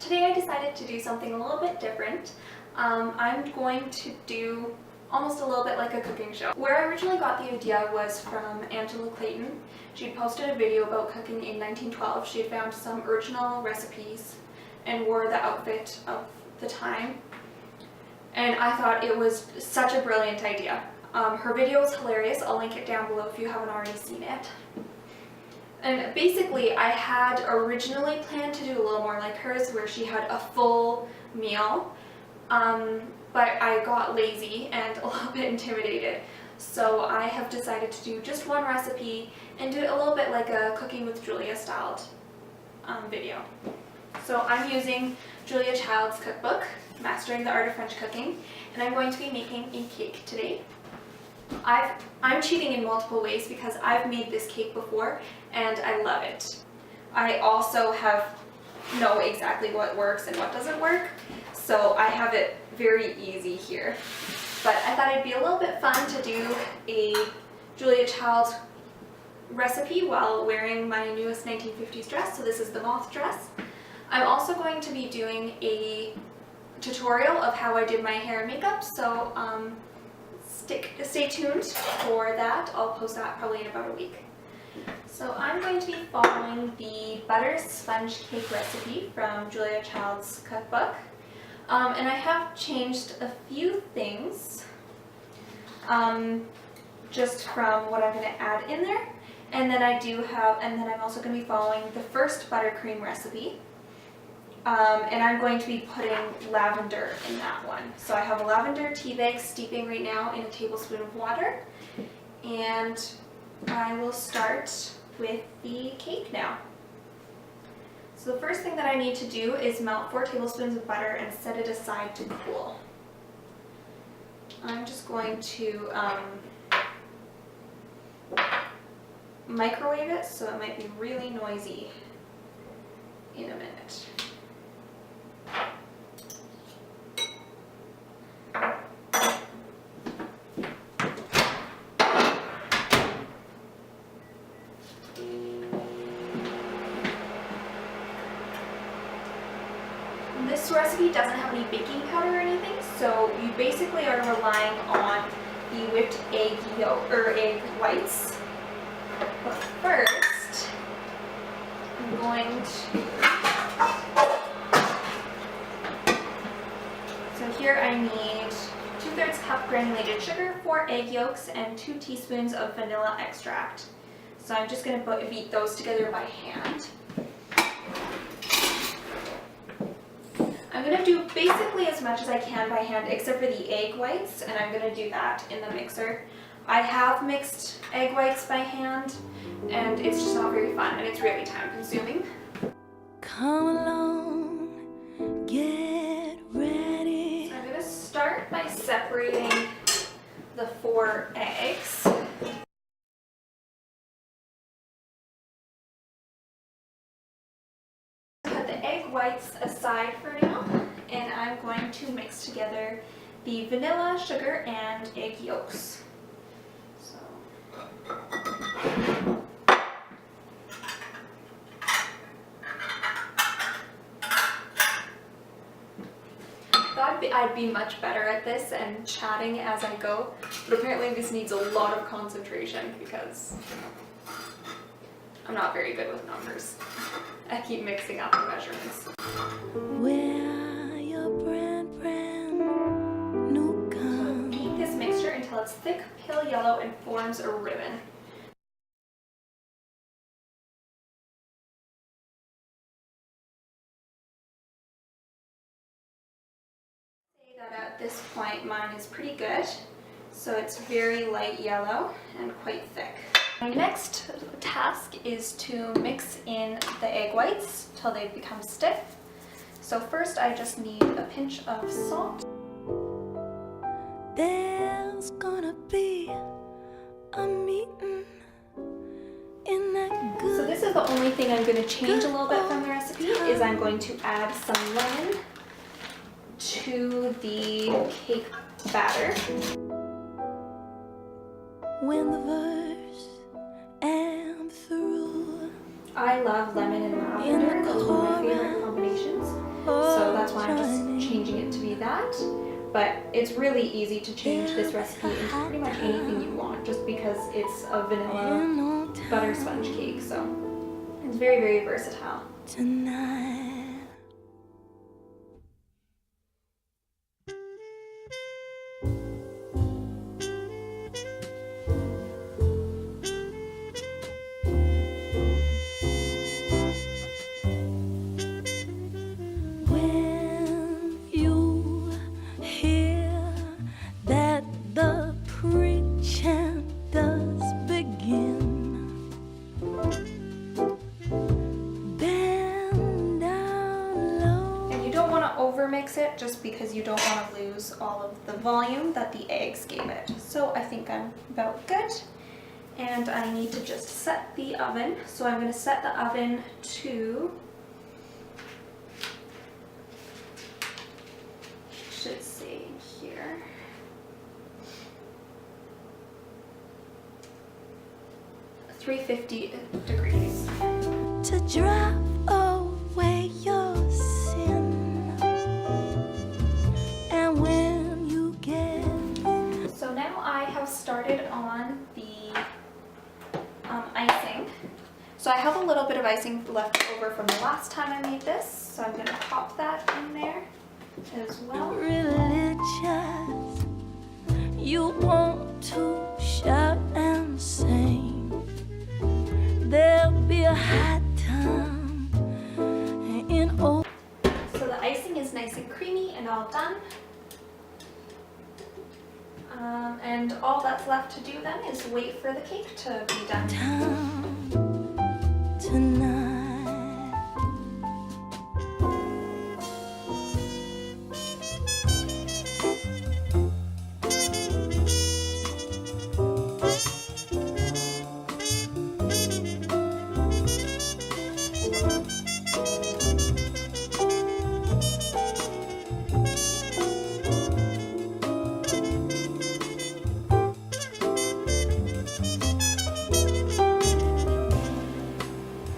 Today I decided to do something a little bit different. I'm going to do almost a little bit like a cooking show. Where I originally got the idea was from Angela Clayton. She'd posted a video about cooking in 1912. She had found some original recipes and wore the outfit of the time. And I thought it was such a brilliant idea. Her video is hilarious. I'll link it down below if you haven't already seen it. And basically, I had originally planned to do a little more like hers, where she had a full meal, but I got lazy and a little bit intimidated. So I have decided to do just one recipe and do it a little bit like a Cooking with Julia styled video. So I'm using Julia Child's cookbook, Mastering the Art of French Cooking, and I'm going to be making a cake today. I'm cheating in multiple ways because I've made this cake before and I love it. I also know exactly what works and what doesn't work, so I have it very easy here. But I thought it'd be a little bit fun to do a Julia Child recipe while wearing my newest 1950s dress. So this is the moth dress. I'm also going to be doing a tutorial of how I did my hair and makeup, so stay tuned for that. I'll post that probably in about a week. So I'm going to be following the butter sponge cake recipe from Julia Child's cookbook. And I have changed a few things just from what I'm going to add in there. And then I'm also going to be following the first buttercream recipe. And I'm going to be putting lavender in that one. So I have a lavender tea bag steeping right now in a tablespoon of water. And I will start with the cake now. So the first thing that I need to do is melt 4 tablespoons of butter and set it aside to cool. I'm just going to microwave it, so it might be really noisy in a minute. This recipe doesn't have any baking powder or anything, so you basically are relying on the whipped egg yolk or egg whites. But first, I'm going to. So here I need 2/3 cup granulated sugar, 4 egg yolks, and 2 teaspoons of vanilla extract. So I'm just going to beat those together by hand. I'm going to do basically as much as I can by hand except for the egg whites, and I'm going to do that in the mixer. I have mixed egg whites by hand, and it's just not very fun, and it's really time consuming. Come along, get ready. So I'm going to start by separating the 4 eggs. Put the egg whites aside for now, and I'm going to mix together the vanilla, sugar, and egg yolks. So. Thought I'd be much better at this and chatting as I go, but apparently this needs a lot of concentration because I'm not very good with numbers. I keep mixing up the measurements. Where your brand new come. Beat this mixture until it's thick, pale yellow, and forms a ribbon. Say that at this point mine is pretty good, so it's very light yellow and quite thick. My next task is to mix in the egg whites till they become stiff. So first I just need a pinch of salt. There's gonna be a meeting in that good. So this is the only thing I'm going to change a little bit from the recipe, is I'm going to add some lemon to the cake batter. When the verse am through. I love lemon and lavender. Those are my favorite combinations. So that's why I'm just changing it to be that. But it's really easy to change this recipe into pretty much anything you want, just because it's a vanilla butter sponge cake. So it's very, very versatile. Tonight. When you hear that the preaching does begin, bend down low. And you don't want to overmix it just because you don't want to lose all of the volume that the eggs gave it. So I think I'm about good. And I need to just set the oven. So I'm going to set the oven to, should say here, 350 degrees. To drive away your sin. And when you get So now I have started on the icing. So I have a little bit of icing left over from the last time I made this, so I'm going to pop that in there as well. religious, you want to shout and sing. There'll be a hot time in old. So the icing is nice and creamy and all done. And all that's left to do then is wait for the cake to be done. Town.